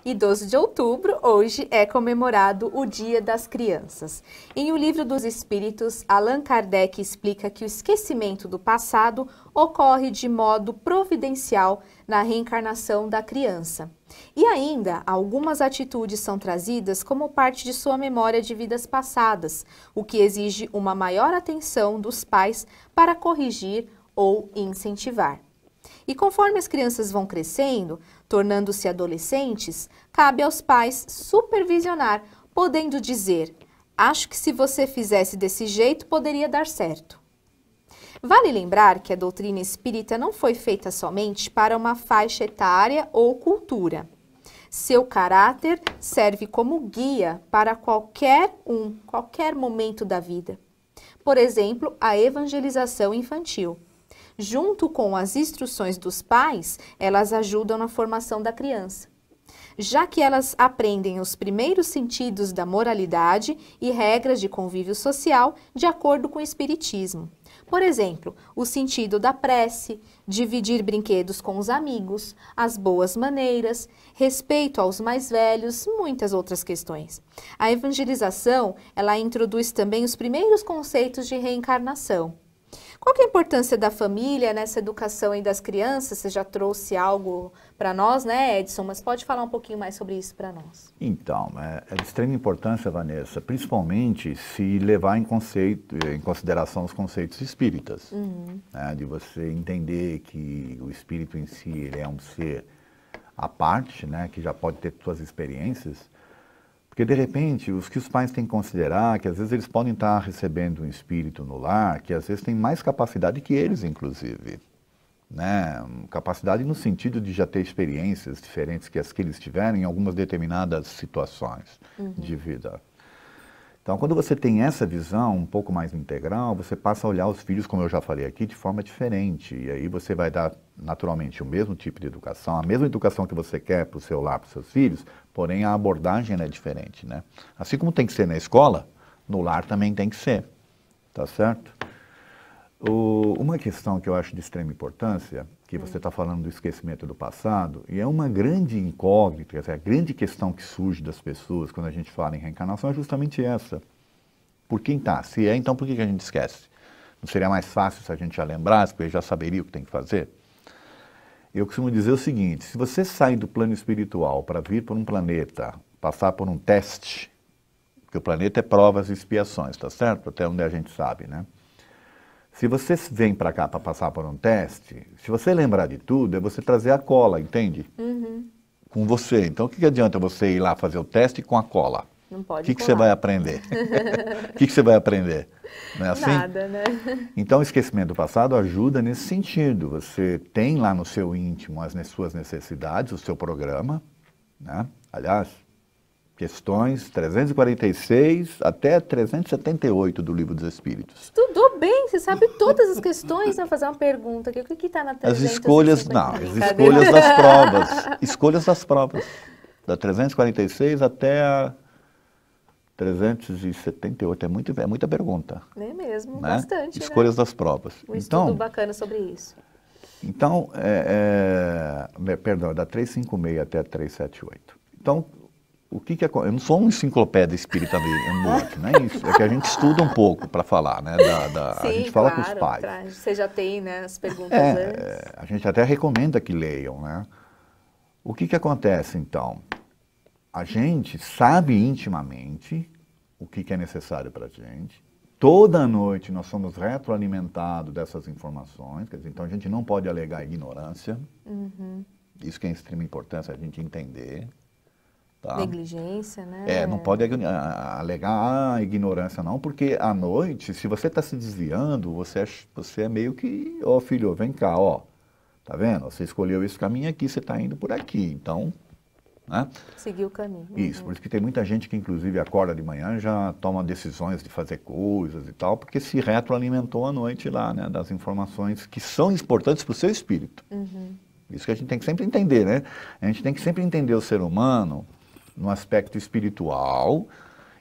E 12 de outubro, hoje, é comemorado o Dia das Crianças. Em O Livro dos Espíritos, Allan Kardec explica que o esquecimento do passado ocorre de modo providencial na reencarnação da criança. E ainda, algumas atitudes são trazidas como parte de sua memória de vidas passadas, o que exige uma maior atenção dos pais para corrigir ou incentivar. E conforme as crianças vão crescendo, tornando-se adolescentes, cabe aos pais supervisionar, podendo dizer: acho que se você fizesse desse jeito, poderia dar certo. Vale lembrar que a doutrina espírita não foi feita somente para uma faixa etária ou cultura. Seu caráter serve como guia para qualquer momento da vida. Por exemplo, a evangelização infantil. Junto com as instruções dos pais, elas ajudam na formação da criança, já que elas aprendem os primeiros sentidos da moralidade e regras de convívio social de acordo com o Espiritismo. Por exemplo, o sentido da prece, dividir brinquedos com os amigos, as boas maneiras, respeito aos mais velhos, muitas outras questões. A evangelização, ela introduz também os primeiros conceitos de reencarnação. Qual que é a importância da família nessa educação aí das crianças? Você já trouxe algo para nós, né, Edson? Mas pode falar um pouquinho mais sobre isso para nós. Então, é de extrema importância, Vanessa, principalmente se levar em consideração os conceitos espíritas. Né, de você entender que o espírito em si ele é um ser à parte, né, que já pode ter suas experiências. Porque, de repente, os pais têm que considerar que, às vezes, eles podem estar recebendo um espírito no lar, que, às vezes, tem mais capacidade que eles, inclusive. Né? Capacidade no sentido de já ter experiências diferentes que as que eles tiveram em algumas determinadas situações de vida. Então, quando você tem essa visão um pouco mais integral, você passa a olhar os filhos, como eu já falei aqui, de forma diferente. E aí você vai dar, naturalmente, o mesmo tipo de educação, a mesma educação que você quer para o seu lar, para os seus filhos, porém a abordagem é diferente, né? Assim como tem que ser na escola, no lar também tem que ser, tá certo? Uma questão que eu acho de extrema importância, que você está falando do esquecimento do passado, e é uma grande incógnita, quer dizer, a grande questão que surge das pessoas quando a gente fala em reencarnação é justamente essa. Por quem está? Se é, então por que a gente esquece? Não seria mais fácil se a gente já lembrasse, porque já saberia o que tem que fazer? Eu costumo dizer o seguinte: se você sai do plano espiritual para vir para um planeta, passar por um teste, porque o planeta é provas e expiações, tá certo? Até onde a gente sabe, né? Se você vem para cá para passar por um teste, se você lembrar de tudo, é você trazer a cola, entende? Com você. Então, o que adianta você ir lá fazer o teste com a cola? Não pode. O que você vai aprender? O que você vai aprender? Não é assim? Nada, né? Então, o esquecimento do passado ajuda nesse sentido. Você tem lá no seu íntimo as suas necessidades, o seu programa, né? Aliás, questões 346 até 378 do Livro dos Espíritos. Estudou bem, você sabe todas as questões. Vou fazer uma pergunta aqui. O que está na 350? As escolhas, não, as escolhas das provas. Escolhas das provas. Da 346 até a 378. É muita pergunta. É mesmo, né? Bastante, Escolhas né? das provas. Um estudo bacana sobre isso. Então, perdão, da 356 até a 378. Então, o que eu não sou uma enciclopédia espírita ambulante, não é isso. É que a gente estuda um pouco para falar, né? Sim, a gente fala com os pais. Você já tem, né, as perguntas antes. A gente até recomenda que leiam, né? O que acontece, então? A gente sabe intimamente o que é necessário para a gente. Toda noite nós somos retroalimentados dessas informações, quer dizer, então a gente não pode alegar ignorância. Isso que é de extrema importância a gente entender. Tá? Negligência, né? Não pode alegar ignorância não, porque à noite, se você está se desviando, você é meio que, filho, vem cá, tá vendo? Você escolheu esse caminho aqui, você está indo por aqui, então, né? Seguir o caminho. Isso, por isso que tem muita gente que inclusive acorda de manhã e já toma decisões de fazer coisas e tal, porque se retroalimentou à noite lá, né, das informações que são importantes para o seu espírito. Isso que a gente tem que sempre entender, né? A gente tem que sempre entender o ser humano no aspecto espiritual,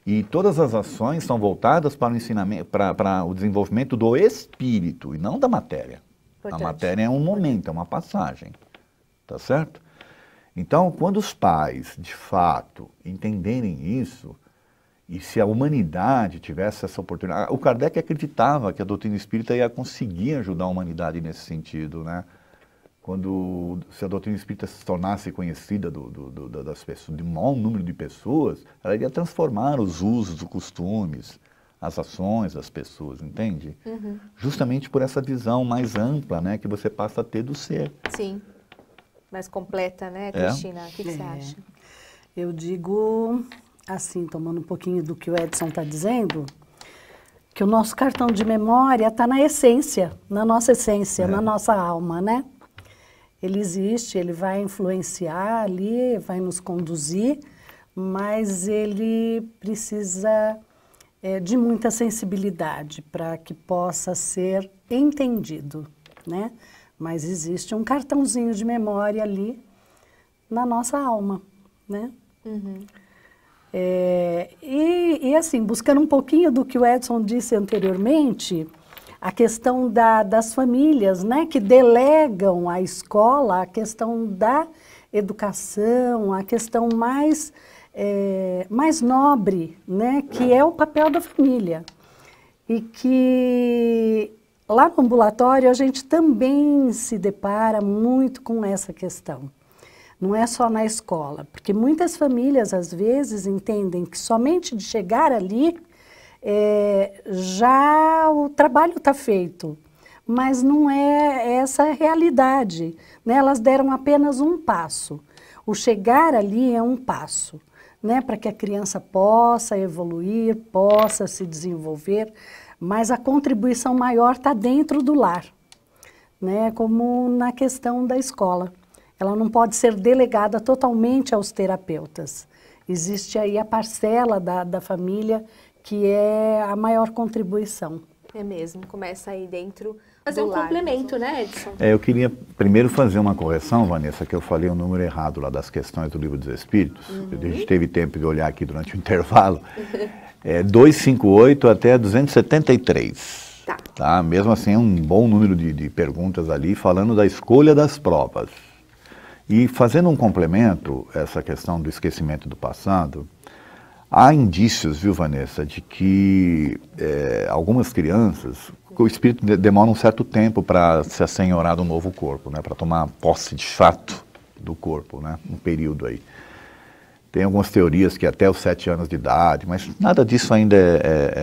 e todas as ações são voltadas para o ensinamento, para o desenvolvimento do espírito e não da matéria. Importante. A matéria é um momento, é uma passagem, tá certo? Então, quando os pais, de fato, entenderem isso, e se a humanidade tivesse essa oportunidade... O Kardec acreditava que a doutrina espírita ia conseguir ajudar a humanidade nesse sentido, né? Se a doutrina espírita se tornasse conhecida das pessoas, de um maior número de pessoas, ela iria transformar os usos, os costumes, as ações das pessoas, entende? Uhum. Justamente por essa visão mais ampla, né, que você passa a ter do ser. Sim, mais completa, né, Cristina? O que você acha? Eu digo, assim, tomando um pouquinho do que o Edson está dizendo, que o nosso cartão de memória está na essência, na nossa essência, na nossa alma, né? Ele existe, ele vai influenciar ali, vai nos conduzir, mas ele precisa de muita sensibilidade para que possa ser entendido, né? Mas existe um cartãozinho de memória ali na nossa alma, né? Uhum. E assim, buscando um pouquinho do que o Edson disse anteriormente, a questão das famílias, né, que delegam à escola a questão da educação, a questão mais nobre, né, que é o papel da família. E que lá no ambulatório a gente também se depara muito com essa questão. Não é só na escola, porque muitas famílias às vezes entendem que somente de chegar ali já o trabalho está feito, mas não é essa a realidade, né? Elas deram apenas um passo. O chegar ali é um passo, né? Para que a criança possa evoluir, possa se desenvolver, mas a contribuição maior está dentro do lar, né? Como na questão da escola. Ela não pode ser delegada totalmente aos terapeutas. Existe aí a parcela da família que é a maior contribuição. É mesmo, começa aí dentro fazer um complemento, né, Edson? Eu queria primeiro fazer uma correção, Vanessa, que eu falei o número errado lá das questões do Livro dos Espíritos. Uhum. A gente teve tempo de olhar aqui durante o intervalo. 258 até 273. Tá? Mesmo assim, é um bom número de perguntas ali, falando da escolha das provas. E fazendo um complemento, essa questão do esquecimento do passado, há indícios, viu, Vanessa, de que algumas crianças, o espírito demora um certo tempo para se assenhorar do novo corpo, né, para tomar posse de fato do corpo, né, um período aí. Tem algumas teorias que até os 7 anos de idade, mas nada disso ainda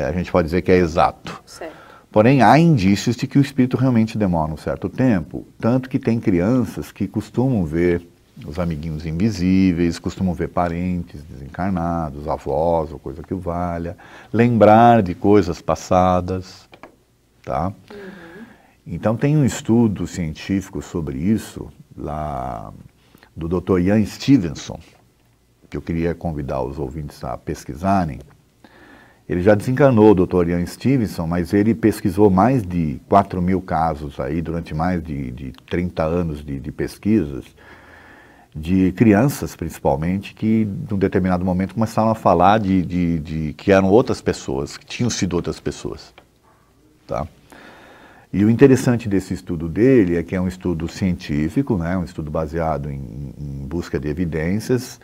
a gente pode dizer que é exato. Certo. Porém, há indícios de que o espírito realmente demora um certo tempo, tanto que tem crianças que costumam ver os amiguinhos invisíveis, costumam ver parentes desencarnados, avós ou coisa que o valha, lembrar de coisas passadas, tá? Uhum. Então tem um estudo científico sobre isso, lá do Dr. Ian Stevenson, que eu queria convidar os ouvintes a pesquisarem. Ele já desencarnou, o Dr. Ian Stevenson, mas ele pesquisou mais de 4.000 casos aí, durante mais de 30 anos de pesquisas, de crianças, principalmente, que, num determinado momento, começaram a falar de que eram outras pessoas, que tinham sido outras pessoas. Tá? E o interessante desse estudo dele é que é um estudo científico, né, um estudo baseado em busca de evidências,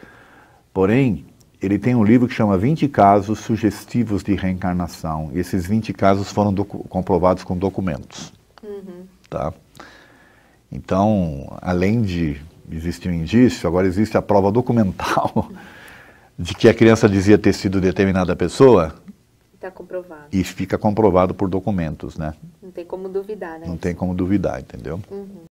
porém, ele tem um livro que chama 20 casos sugestivos de reencarnação. E esses 20 casos foram comprovados com documentos. Uhum. Tá? Então, além de existir um indício, agora existe a prova documental de que a criança dizia ter sido determinada pessoa. Está comprovado. E fica comprovado por documentos, né? Não tem como duvidar, né? Não tem como duvidar, entendeu? Uhum.